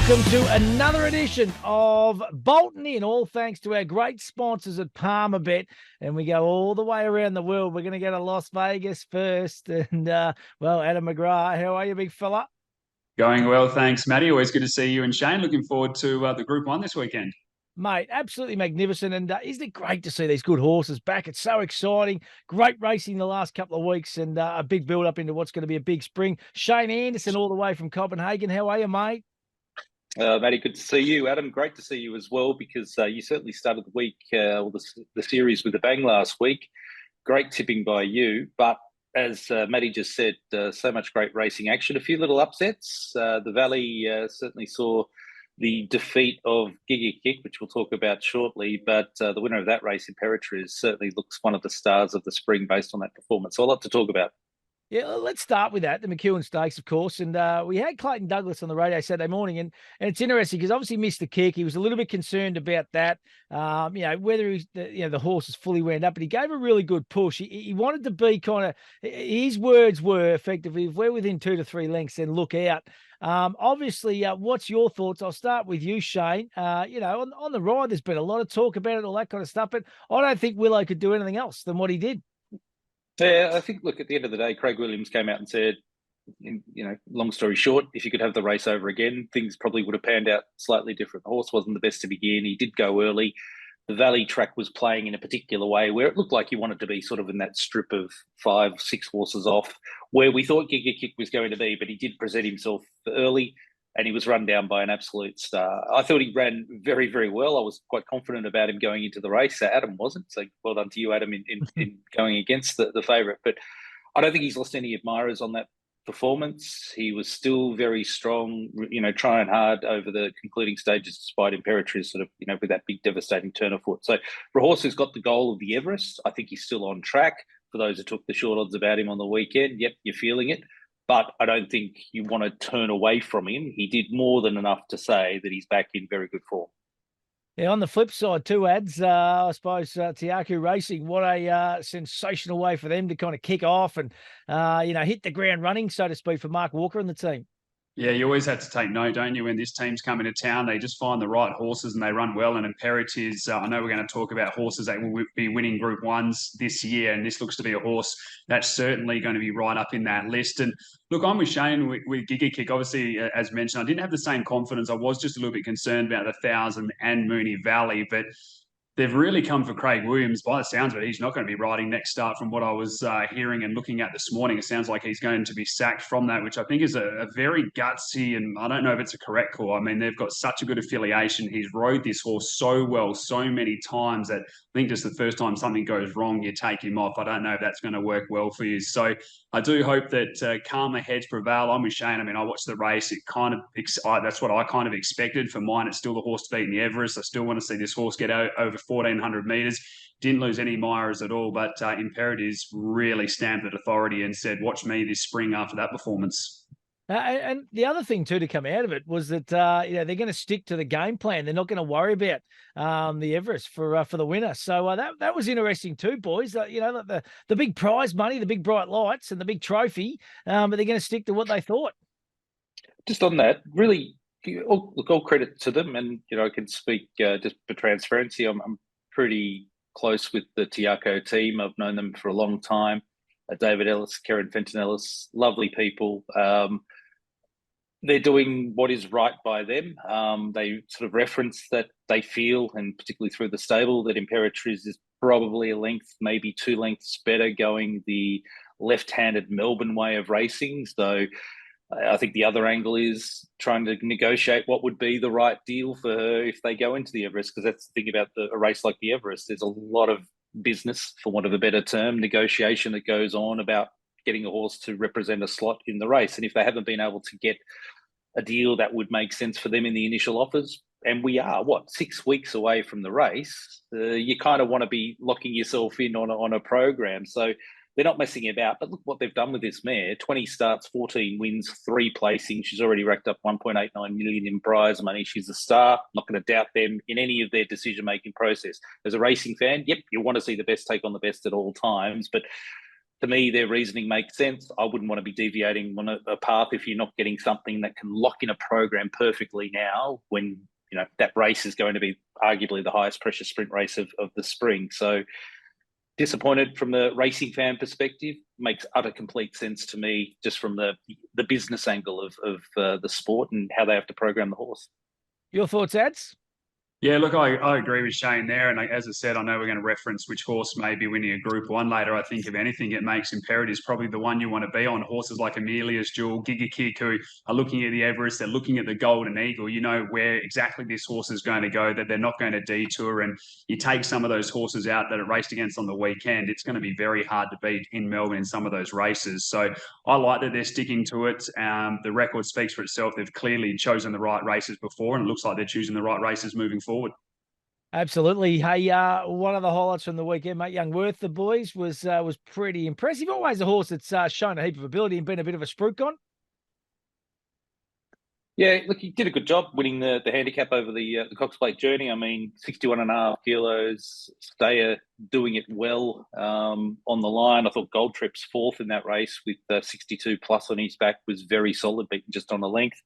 welcome to another edition of Bolton In, all thanks to our great sponsors at Palmerbet. And we go all the way around the world. We're going to go to Las Vegas first. And, well, Adam McGrath, how are you, big fella? Going well, thanks, Matty. Always good to see you and Shane. Looking forward to the Group 1 this weekend. Mate, absolutely magnificent. And isn't it great to see these good horses back? It's so exciting. Great racing the last couple of weeks and a big build-up into what's going to be a big spring. Shane Anderson all the way from Copenhagen. How are you, mate? Matty, good to see you. Adam, great to see you as well, because you certainly started the week, or the series with a bang last week. Great tipping by you. But as Matty just said, so much great racing action. A few little upsets. The Valley certainly saw the defeat of Giga Kick, which we'll talk about shortly. But the winner of that race, Imperatriz, certainly looks one of the stars of the spring based on that performance. So a lot to talk about. Yeah, let's start with that, the McEwen Stakes, of course. And we had Clayton Douglas on the radio Saturday morning, and it's interesting because obviously missed the kick. He was a little bit concerned about that, whether the horse is fully wound up, but he gave a really good push. He wanted to be kind of, his words were effectively, if we're within 2 to 3 lengths, then look out. Obviously, what's your thoughts? I'll start with you, Shane. On the ride, there's been a lot of talk about it, all that kind of stuff, but I don't think Willow could do anything else than what he did. Yeah, I think, look, at the end of the day, Craig Williams came out and said, long story short, if you could have the race over again, things probably would have panned out slightly different. The horse wasn't the best to begin. He did go early. The Valley track was playing in a particular way where it looked like he wanted to be sort of in that strip of 5, 6 horses off where we thought Giga Kick was going to be, but he did present himself early and he was run down by an absolute star. I thought he ran very, very well. I was quite confident about him going into the race. Adam wasn't. So well done to you, Adam, in going against the favourite. But I don't think he's lost any admirers on that performance. He was still very strong, trying hard over the concluding stages despite Imperatriz sort of, with that big devastating turn of foot. So for a horse who's got the goal of the Everest, I think he's still on track. For those who took the short odds about him on the weekend, yep, you're feeling it. But I don't think you want to turn away from him. He did more than enough to say that he's back in very good form. Yeah, on the flip side, two ads, I suppose, Tiaku Racing, what a sensational way for them to kind of kick off and, hit the ground running, so to speak, for Mark Walker and the team. Yeah, you always have to take note, don't you, when this team's coming to town. They just find the right horses and they run well. And Imperatriz, I know we're going to talk about horses that will be winning Group 1s this year, and this looks to be a horse that's certainly going to be right up in that list. And look, I'm with Shane with Giga Kick. Obviously, as mentioned, I didn't have the same confidence. I was just a little bit concerned about the 1,000 and Moonee Valley, but they've really come for Craig Williams. By the sounds of it, he's not going to be riding next start from what I was hearing and looking at this morning. It sounds like he's going to be sacked from that, which I think is a very gutsy, and I don't know if it's a correct call. I mean, they've got such a good affiliation. He's rode this horse so well so many times that I think just the first time something goes wrong, you take him off. I don't know if that's going to work well for you. So I do hope that calmer heads prevail. I'm with Shane. I mean, I watched the race. That's what I kind of expected. For mine, it's still the horse to beat in the Everest. I still want to see this horse get over 1,400 metres. Didn't lose any admirers at all, but Imperatriz really stamped at authority and said, watch me this spring after that performance. And the other thing, too, to come out of it was that, they're going to stick to the game plan. They're not going to worry about the Everest for the winner. So that was interesting, too, boys. The big prize money, the big bright lights and the big trophy, but they're going to stick to what they thought. Just on that, really, all credit to them. And, I can speak just for transparency. I'm pretty close with the Tiaco team. I've known them for a long time. David Ellis, Karen Fenton Ellis, lovely people. They're doing what is right by them. They sort of reference that they feel, and particularly through the stable, that Imperatriz is probably a length, maybe 2 lengths better going the left-handed Melbourne way of racing. So I think the other angle is trying to negotiate what would be the right deal for her if they go into the Everest, because that's the thing about a race like the Everest. There's a lot of business, for want of a better term, negotiation that goes on about getting a horse to represent a slot in the race. And if they haven't been able to get a deal that would make sense for them in the initial offers, and we are, 6 weeks away from the race, you kind of want to be locking yourself in on a program. So they're not messing about. But look what they've done with this mare: 20 starts, 14 wins, 3 placings. She's already racked up 1.89 million in prize money. She's a star. I'm not going to doubt them in any of their decision-making process. As a racing fan, yep, you want to see the best take on the best at all times. But to me, their reasoning makes sense. I wouldn't want to be deviating on a path if you're not getting something that can lock in a program perfectly now when, that race is going to be arguably the highest pressure sprint race of the spring. So disappointed from the racing fan perspective. Makes utter complete sense to me just from the business angle of the sport and how they have to program the horse. Your thoughts, Ads? Yeah, look, I agree with Shane there. And as I said, I know we're going to reference which horse may be winning a Group 1 later. I think if anything, it makes Imperatives probably the one you want to be on. Horses like Amelia's Jewel, Giga Kick, who are looking at the Everest, they're looking at the Golden Eagle. You know where exactly this horse is going to go, that they're not going to detour. And you take some of those horses out that are raced against on the weekend, it's going to be very hard to beat in Melbourne in some of those races. So I like that they're sticking to it. The record speaks for itself. They've clearly chosen the right races before, and it looks like they're choosing the right races moving forward. Absolutely. Hey, one of the highlights from the weekend, mate, Young Worth, the boys, was pretty impressive. Always a horse that's shown a heap of ability and been a bit of a spruik on. Yeah, look, he did a good job winning the handicap over the Cox Plate Journey. I mean, 61.5 kilos, Stayer doing it well on the line. I thought Gold Trip's fourth in that race with 62 plus on his back was very solid, beaten just on the length.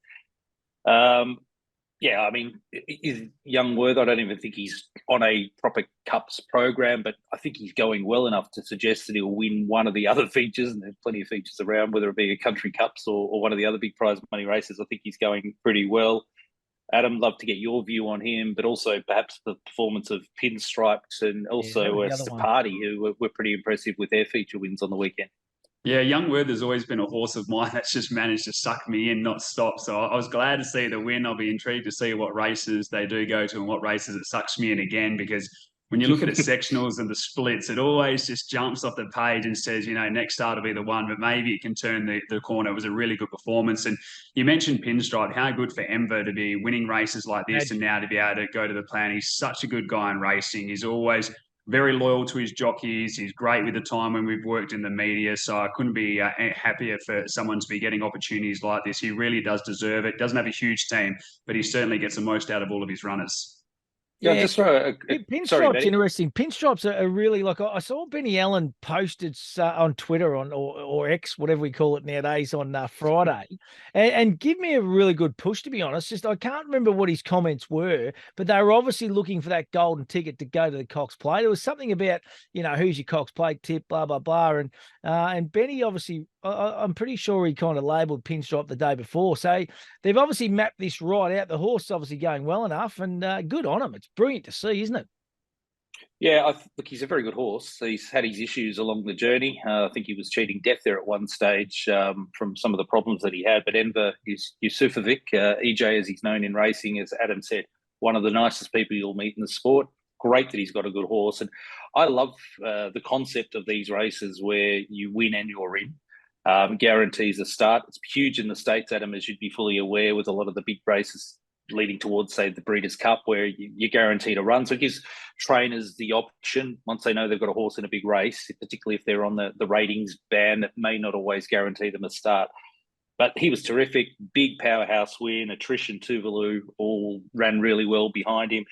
Yeah, I mean, is Young Worth, I don't even think he's on a proper Cups program, but I think he's going well enough to suggest that he'll win one of the other features, and there's plenty of features around, whether it be a Country Cups or one of the other big prize money races. I think he's going pretty well. Adam, love to get your view on him, but also perhaps the performance of Pinstripes and also Stapati, who were pretty impressive with their feature wins on the weekend. Yeah, Young Worth has always been a horse of mine that's just managed to suck me in, not stop. So I was glad to see the win. I'll be intrigued to see what races they do go to and what races it sucks me in again, because when you look at its sectionals and the splits, it always just jumps off the page and says, next start will be the one, but maybe it can turn the corner. It was a really good performance. And you mentioned Pinstripe, how good for Enver to be winning races like this and now to be able to go to the plan. He's such a good guy in racing. He's always very loyal to his jockeys. He's great with the time when we've worked in the media. So I couldn't be happier for someone to be getting opportunities like this. He really does deserve it. Doesn't have a huge team, but he certainly gets the most out of all of his runners. Yeah, just throw Pinstripe's interesting. Pinstripes are really like, I saw Benny Allen posted on Twitter or X, whatever we call it nowadays, on Friday, and give me a really good push, to be honest. Just I can't remember what his comments were, but they were obviously looking for that golden ticket to go to the Cox Plate. There was something about, who's your Cox Plate tip, blah blah blah, and Benny obviously, I'm pretty sure he kind of labelled Pinstripe the day before. So they've obviously mapped this right out. The horse is obviously going well enough, and good on him. It's brilliant to see, isn't it? Yeah, look, he's a very good horse. He's had his issues along the journey. I think he was cheating death there at one stage from some of the problems that he had. But Enver Yusufovic, EJ as he's known in racing, as Adam said, one of the nicest people you'll meet in the sport. Great that he's got a good horse. And I love the concept of these races where you win and you're in. Guarantees a start. It's huge in the States, Adam, as you'd be fully aware, with a lot of the big races leading towards, say, the Breeders' Cup, where you're guaranteed a run. So it gives trainers the option, once they know they've got a horse in a big race, particularly if they're on the ratings band, that may not always guarantee them a start. But he was terrific, big powerhouse win. Attrition, Tuvalu all ran really well behind him.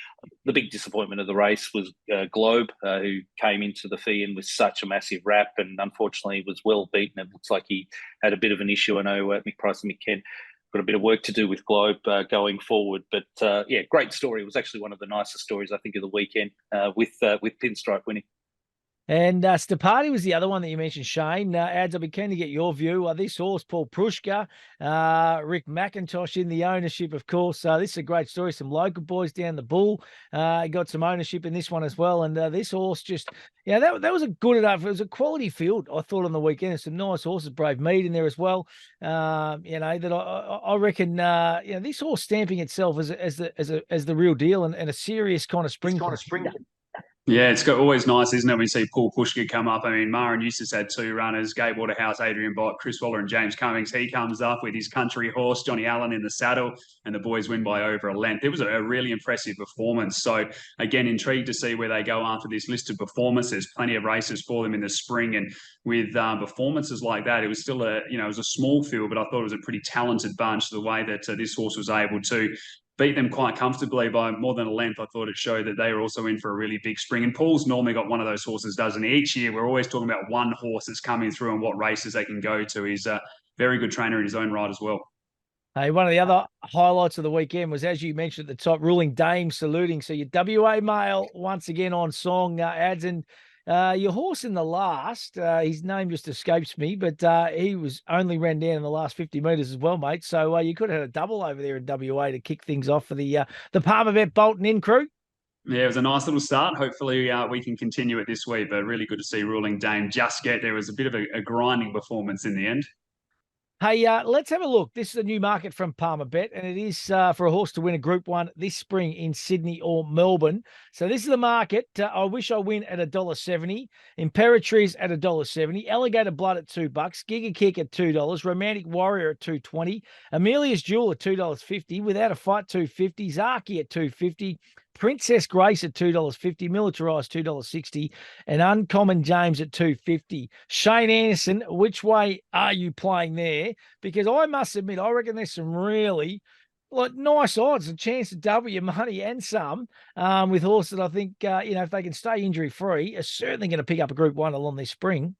The big disappointment of the race was Globe, who came into the fee-in with such a massive rap and unfortunately was well beaten. It looks like he had a bit of an issue. I know Mick Price and Mick Kent got a bit of work to do with Globe going forward. But yeah, great story. It was actually one of the nicest stories, I think, of the weekend with Pinstripe winning. And Stapati was the other one that you mentioned, Shane. Ads, I'll be keen to get your view. This horse, Paul Prushka, Rick McIntosh in the ownership, of course. This is a great story. Some local boys down the Bull got some ownership in this one as well. And this horse just, that was a good enough. It was a quality field, I thought, on the weekend. There's some nice horses, Brave Mead in there as well. That I reckon, this horse stamping itself as the real deal and a serious kind of spring. Yeah, it's always nice, isn't it, when you see Paul Pushka come up. I mean, Mara and Eustace had two runners, Gabe Waterhouse, Adrian Bott, Chris Waller and James Cummings. He comes up with his country horse, Johnny Allen, in the saddle, and the boys win by over a length. It was a really impressive performance. So, again, intrigued to see where they go after this listed performance. There's plenty of races for them in the spring, and with performances like that, it was still it was a small field, but I thought it was a pretty talented bunch, the way that this horse was able to beat them quite comfortably by more than a length. I thought it showed that they were also in for a really big spring. And Paul's normally got one of those horses, doesn't he? Each year, we're always talking about one horse that's coming through and what races they can go to. He's a very good trainer in his own right as well. Hey, one of the other highlights of the weekend was, as you mentioned at the top, Ruling Dame saluting. So your WA male once again on song, ads, and your horse in the last, his name just escapes me, but he was only ran down in the last 50 metres as well, mate. So you could have had a double over there in WA to kick things off for the Palmer Bet Bolton in crew. Yeah, it was a nice little start. Hopefully we can continue it this week, but really good to see Ruling Dame just get there. Was a bit of a grinding performance in the end. Hey, let's have a look. This is a new market from Palmer Bet, and it is for a horse to win a Group 1 this spring in Sydney or Melbourne. So this is the market. I Wish I Win at $1.70. Imperatriz at $1.70. Alligator Blood at $2. Giga Kick at $2. Romantic Warrior at $2.20. Amelia's Jewel at $2.50. Without a Fight $2.50. Zaki at $2.50. Princess Grace at $2.50, Militarized $2.60, and Uncommon James at $2.50. Shane Anderson, which way are you playing there? Because I must admit, I reckon there's some really nice odds, a chance to double your money and some with horses that I think, if they can stay injury-free, are certainly going to pick up a Group 1 along this spring.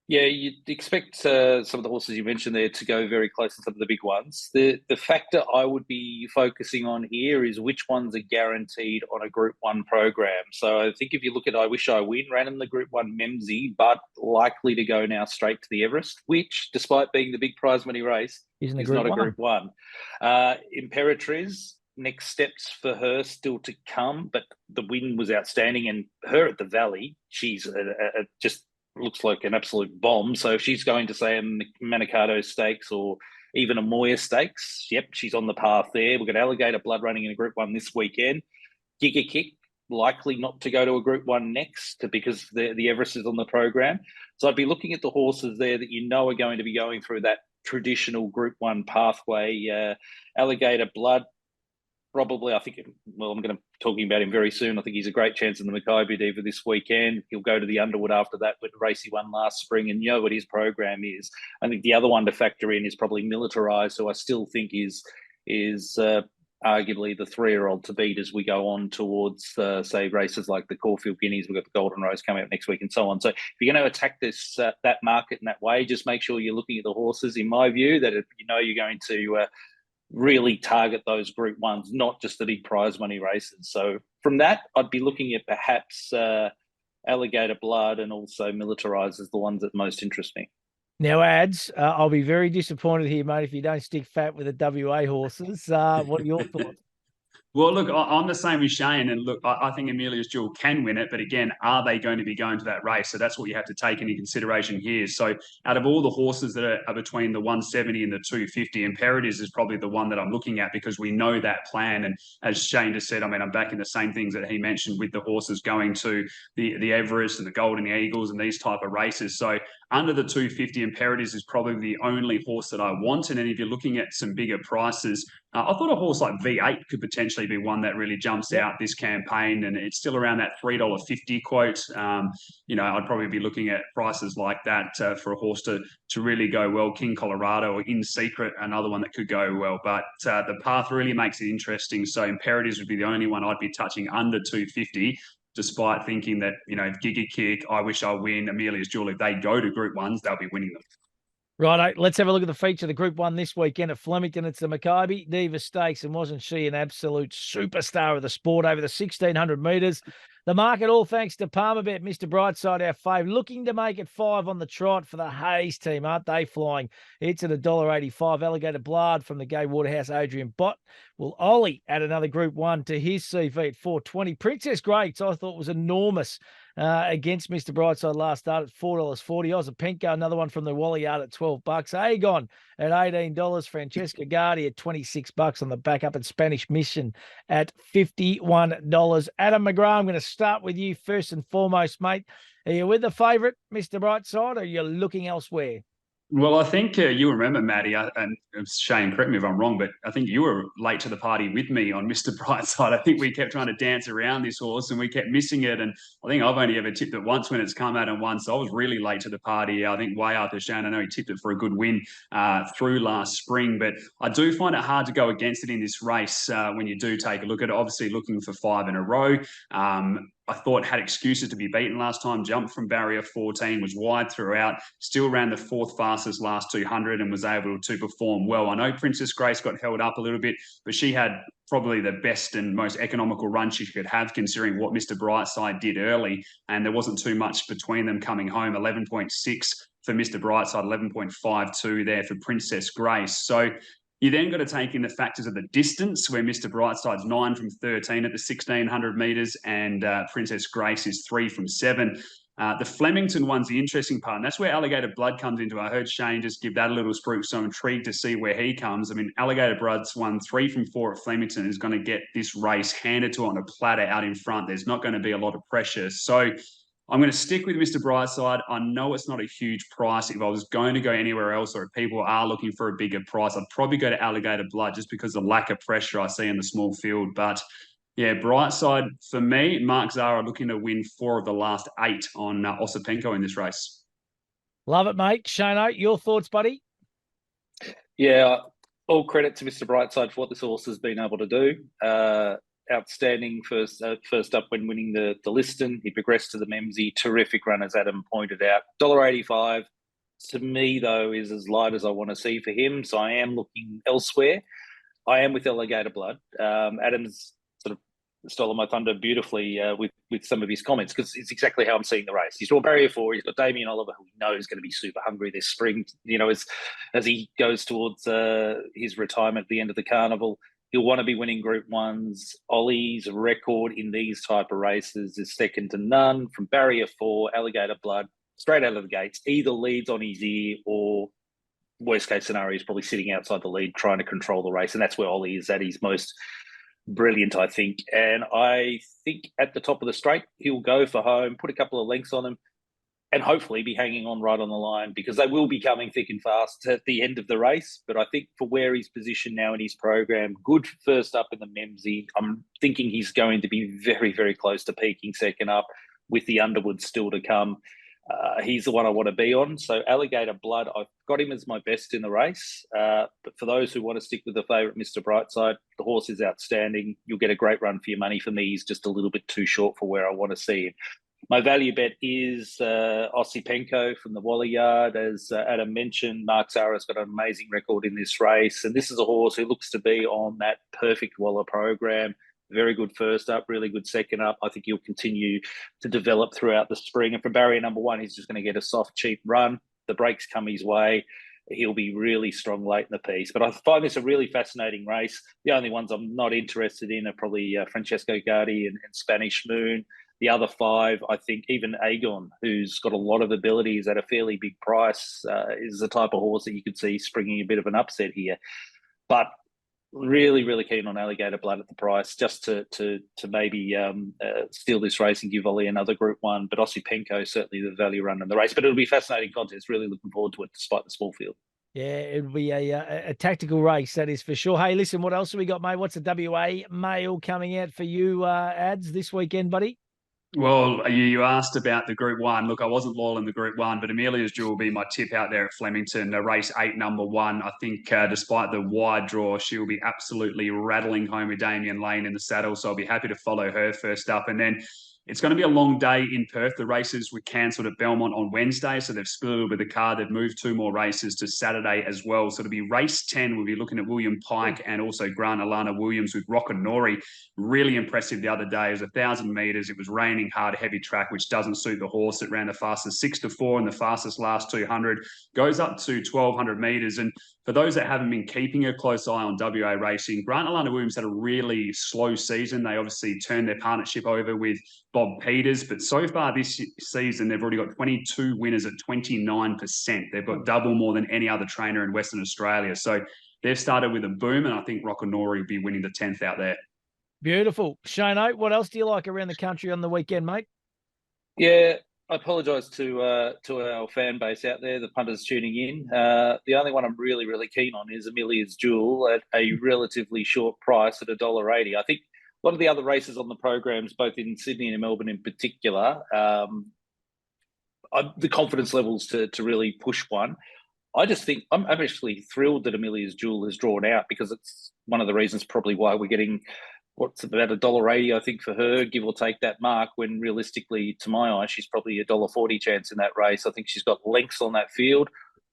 Yeah, you'd expect some of the horses you mentioned there to go very close to some of the big ones. The factor I would be focusing on here is which ones are guaranteed on a Group 1 program. So I think if you look at I Wish I Win, ran in the Group 1 Memsey, but likely to go now straight to the Everest, which, despite being the big prize money race, is not a Group 1. Imperatriz, next steps for her still to come, but the win was outstanding. And her at the Valley, she's just looks like an absolute bomb. So if she's going to, say, a Manikato Stakes or even a Moya Stakes, yep, she's on the path there. We've got Alligator Blood running in a Group 1 this weekend. Giga Kick, likely not to go to a Group 1 next because the Everest is on the program. So I'd be looking at the horses there that you know are going to be going through that traditional Group 1 pathway. Alligator Blood, probably, I think, I'm going to be talking about him very soon. I think he's a great chance in the Makybe Diva this weekend. He'll go to the Underwood after that with the race he won last spring, and you know what his program is. I think the other one to factor in is probably Militarized, who I still think is arguably the 3-year-old to beat as we go on towards, say, races like the Caulfield Guineas. We've got the Golden Rose coming up next week and so on. So if you're going to attack this that market in that way, just make sure you're looking at the horses, in my view, that if you know you're going to really target those Group 1s, not just the big prize money races. So from that, I'd be looking at perhaps Alligator Blood and also Militarized as the ones that most interest me. Now, ads, I'll be very disappointed here, mate, if you don't stick fat with the WA horses. What are your thoughts? Well, look, I'm the same as Shane, and look, I think Amelia's Jewel can win it, but again, are they going to be going to that race? So that's what you have to take into consideration here. So out of all the horses that are between the 170 and the 250, Imperatriz is probably the one that I'm looking at because we know that plan. And as Shane just said, I mean, I'm back in the same things that he mentioned with the horses going to the Everest and the Golden Eagles and these type of races. So under the 250, Imperatriz is probably the only horse that I want. And then if you're looking at some bigger prices, I thought a horse like V8 could potentially be one that really jumps out this campaign, and it's still around that $3.50 quote. I'd probably be looking at prices like that for a horse to really go well. King Colorado or In Secret, another one that could go well. But the path really makes it interesting. So Imperatriz would be the only one I'd be touching under 250. Despite thinking that, Giga Kick, I Wish I Win, Amelia's Jewel, if they go to Group 1s, they'll be winning them. Right, let's have a look at the feature of the Group 1 this weekend at Flemington. It's the Makybe Diva Stakes, and wasn't she an absolute superstar of the sport over the 1,600 metres? The market, all thanks to Palmer Bet, Mr. Brightside, our fave, looking to make it 5 on the trot for the Hayes team. Aren't they flying? It's at $1.85. Alligator Blood from the Gay Waterhouse, Adrian Bott. Will Ollie add another Group 1 to his CV at $4.20. Princess Greats, I thought, was enormous against Mr. Brightside last start at $4.40. Ozapenko, another one from the Wally Yard at $12. Agon at $18. Francesca Guardi at $26 on the back up, at Spanish Mission at $51. Adam McGrath, I'm going to start with you first and foremost, mate. Are you with the favourite, Mr. Brightside, or are you looking elsewhere? Well, I think you remember, Maddie, and Shane, correct me if I'm wrong, but I think you were late to the party with me on Mr. Brightside. I think we kept trying to dance around this horse and we kept missing it. And I think I've only ever tipped it once when it's come out and won. So I was really late to the party. I think way after Shane, I know he tipped it for a good win through last spring. But I do find it hard to go against it in this race when you do take a look at it. Obviously, looking for 5 in a row. I thought had excuses to be beaten last time, jumped from barrier 14, was wide throughout, still ran the 4th fastest last 200 and was able to perform well. I know Princess Grace got held up a little bit, but she had probably the best and most economical run she could have considering what Mr. Brightside did early. And there wasn't too much between them coming home, 11.6 for Mr. Brightside, 11.52 there for Princess Grace. So you then got to take in the factors of the distance, where Mr. Brightside's 9 from 13 at the 1,600 metres and Princess Grace is 3 from 7. The Flemington one's the interesting part, and that's where Alligator Blood comes into. I heard Shane just give that a little spruik, so I'm intrigued to see where he comes. I mean, Alligator Blood's won 3 from 4 at Flemington, is going to get this race handed to it on a platter out in front. There's not going to be a lot of pressure. So I'm going to stick with Mr. Brightside. I know it's not a huge price. If I was going to go anywhere else or if people are looking for a bigger price, I'd probably go to Alligator Blood just because of the lack of pressure I see in the small field. But yeah, Brightside for me, Mark Zara looking to win 4 of the last 8 on Osipenko in this race. Love it, mate. Shano, your thoughts, buddy? Yeah, all credit to Mr. Brightside for what this horse has been able to do. Outstanding first up when winning the Liston. He progressed to the Memsey. Terrific run, as Adam pointed out. $1.85 to me, though, is as light as I want to see for him. So I am looking elsewhere. I am with Alligator Blood. Adam's sort of stolen my thunder beautifully with some of his comments, because it's exactly how I'm seeing the race. He's drawn barrier 4. He's got Damien Oliver, who we know is going to be super hungry this spring. You know, as he goes towards his retirement at the end of the Carnival. He'll want to be winning Group 1s. Ollie's record in these type of races is second to none. From barrier 4, Alligator Blood, straight out of the gates, either leads on his ear or, worst case scenario, is probably sitting outside the lead trying to control the race. And that's where Ollie is at his most brilliant, I think. And I think at the top of the straight, he'll go for home, put a couple of lengths on him, and hopefully be hanging on right on the line, because they will be coming thick and fast at the end of the race. But I think for where he's positioned now in his program, good first up in the Memsey. I'm thinking he's going to be very, very close to peaking second up with the Underwood still to come. He's the one I want to be on. So Alligator Blood, I've got him as my best in the race. But for those who want to stick with the favourite, Mr. Brightside, the horse is outstanding. You'll get a great run for your money. For me, he's just a little bit too short for where I want to see him. My value bet is Osipenko from the Wally Yard. As Adam mentioned, Mark Zara's got an amazing record in this race. And this is a horse who looks to be on that perfect Waller program. Very good first up, really good second up. I think he'll continue to develop throughout the spring. And for barrier number 1, he's just going to get a soft, cheap run. The breaks come his way. He'll be really strong late in the piece. But I find this a really fascinating race. The only ones I'm not interested in are probably Francesco Guardi and Spanish Moon. The other 5, I think even Aegon, who's got a lot of abilities at a fairly big price, is the type of horse that you could see springing a bit of an upset here. But really, really keen on Alligator Blood at the price, just to maybe steal this race and give Ollie another Group 1. But Osipenko, certainly the value run in the race. But it'll be a fascinating contest. Really looking forward to it, despite the small field. Yeah, it'll be a tactical race, that is for sure. Hey, listen, what else have we got, mate? What's the WA mail coming out for you, Ads, this weekend, buddy? Well, you asked about the Group 1. Look, I wasn't loyal in the Group 1, but Amelia's Jewel will be my tip out there at Flemington, race 8, number 1. I think despite the wide draw, she will be absolutely rattling home with Damien Lane in the saddle, so I'll be happy to follow her first up. And then it's going to be a long day in Perth. The races were cancelled at Belmont on Wednesday, so they've split a little bit of the card. They've moved 2 more races to Saturday as well. So it'll be race 10. We'll be looking at William Pike and also Grant Alana Williams with Rock'n'Nori. Really impressive the other day. It was 1,000 metres. It was raining hard, heavy track, which doesn't suit the horse. It ran the fastest 6 to 4 and the fastest last 200. Goes up to 1,200 metres. And for those that haven't been keeping a close eye on WA racing, Grant Alana Williams had a really slow season. They obviously turned their partnership over with Bob Peters, but so far this season, they've already got 22 winners at 29%. They've got double more than any other trainer in Western Australia. So they've started with a boom, and I think Rock'n'Nori will be winning the 10th out there. Beautiful. Shano, what else do you like around the country on the weekend, mate? Yeah, I apologise to our fan base out there, the punters tuning in. The only one I'm really, really keen on is Amelia's Jewel at a relatively short price at $1.80. I think a lot of the other races on the programs, both in Sydney and Melbourne in particular, the confidence levels to really push one. I just think I'm actually thrilled that Amelia's Jewel is drawn out, because it's one of the reasons probably why we're getting what's about $1.80, I think, for her, give or take that mark, when realistically, to my eye, she's probably $1.40 chance in that race. I think she's got lengths on that field.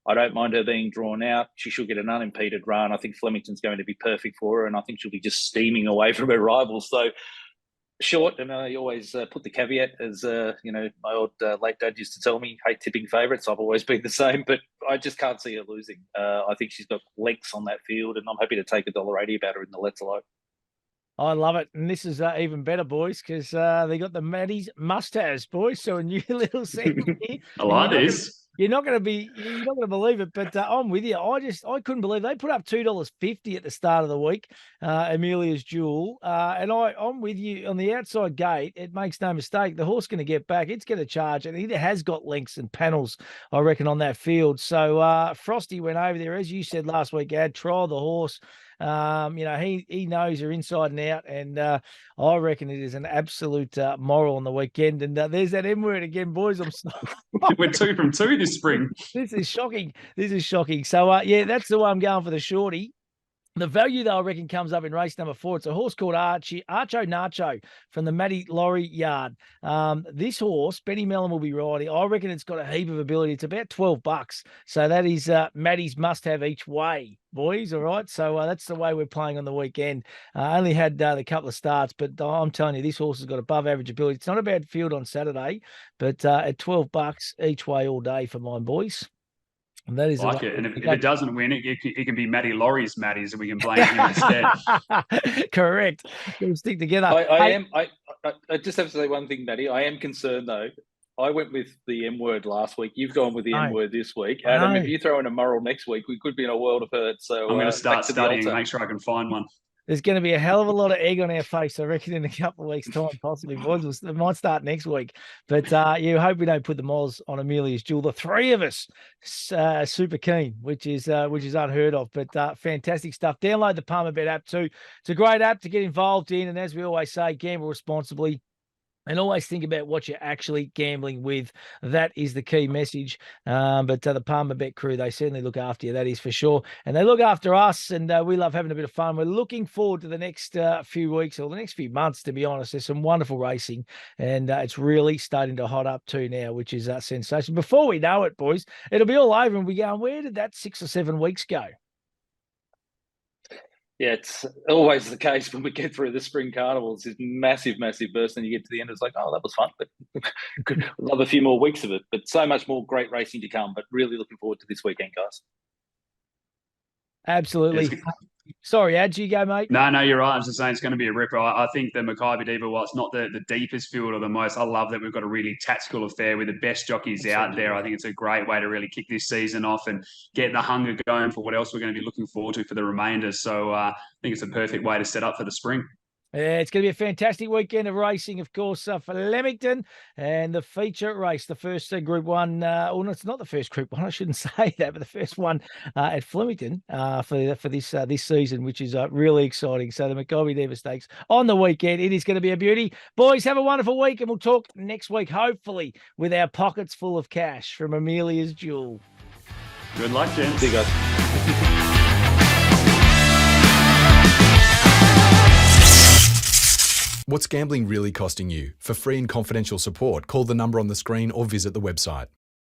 I don't mind her being drawn out. She should get an unimpeded run. I think Flemington's going to be perfect for her, and I think she'll be just steaming away from her rivals. So short, and I always put the caveat, as my old late dad used to tell me, hate tipping favourites. I've always been the same, but I just can't see her losing. I think she's got lengths on that field, and I'm happy to take $1.80 about her in the Let's Alone. I love it, and this is even better, boys, because they got the Maddie's must-haves, boys. So a new little segment here. I like this. You're not going to believe it, but I'm with you. I couldn't believe they put up $2.50 at the start of the week, Amelia's Jewel, and I'm with you on the outside gate. It makes no mistake. The horse going to get back. It's going to charge, and it has got lengths and panels, I reckon, on that field. So Frosty went over there, as you said last week, Ad, trial the horse. He knows her inside and out, and I reckon it is an absolute moral on the weekend. And there's that M word again, boys. We're 2 from 2 this spring. This is shocking. So that's the one I'm going for, the shorty. The value, though, I reckon, comes up in race number 4. It's a horse called Archo Nacho from the Matty Laurie yard. This horse, Benny Mellon will be riding. I reckon it's got a heap of ability. It's about $12. So that is Matty's must-have each way, boys. All right. So that's the way we're playing on the weekend. I only had the couple of starts, but I'm telling you, this horse has got above average ability. It's not a bad field on Saturday, but at $12 each way all day for mine, boys. And that is like it. And if it doesn't win, it can be Matty Laurie's Matties, and we can blame him instead. Correct. We'll stick together. I just have to say one thing, Matty. I am concerned, though. I went with the M word last week. You've gone with the M word this week. Adam, if you throw in a moral next week, we could be in a world of hurt. So I'm going to start studying and make sure I can find one. There's going to be a hell of a lot of egg on our face, I reckon, in a couple of weeks' time, possibly. Boys, it might start next week. But hope we don't put the moles on Amelia's Jewel. The three of us super keen, which is unheard of. But fantastic stuff. Download the Palmerbet app too. It's a great app to get involved in. And as we always say, gamble responsibly. And always think about what you're actually gambling with. That is the key message. But the Palmerbet crew, they certainly look after you, that is for sure. And they look after us, and we love having a bit of fun. We're looking forward to the next few weeks, or the next few months, to be honest. There's some wonderful racing, and it's really starting to hot up too now, which is a sensation. Before we know it, boys, it'll be all over, and we go, where did that 6 or 7 weeks go? Yeah, it's always the case when we get through the spring carnivals. This massive, massive burst, and you get to the end, it's like, oh, that was fun, but love a few more weeks of it. But so much more great racing to come. But really looking forward to this weekend, guys. Absolutely. Sorry, Ad, you go, mate. No, you're right. I was just saying it's going to be a ripper. I think the Makybe Diva, while it's not the deepest field or the most, I love that we've got a really tactical affair with the best jockeys out there. I think it's a great way to really kick this season off and get the hunger going for what else we're going to be looking forward to for the remainder. So I think it's a perfect way to set up for the spring. Yeah, it's going to be a fantastic weekend of racing, of course, for Leamington, and the feature race, the first Group 1. No, it's not the first Group 1. I shouldn't say that, but the first one at Flemington for this season, which is really exciting. So the Makybe Diva Stakes on the weekend. It is going to be a beauty. Boys, have a wonderful week, and we'll talk next week, hopefully, with our pockets full of cash from Amelia's Jewel. Good luck, gents. See you guys. What's gambling really costing you? For free and confidential support, call the number on the screen or visit the website.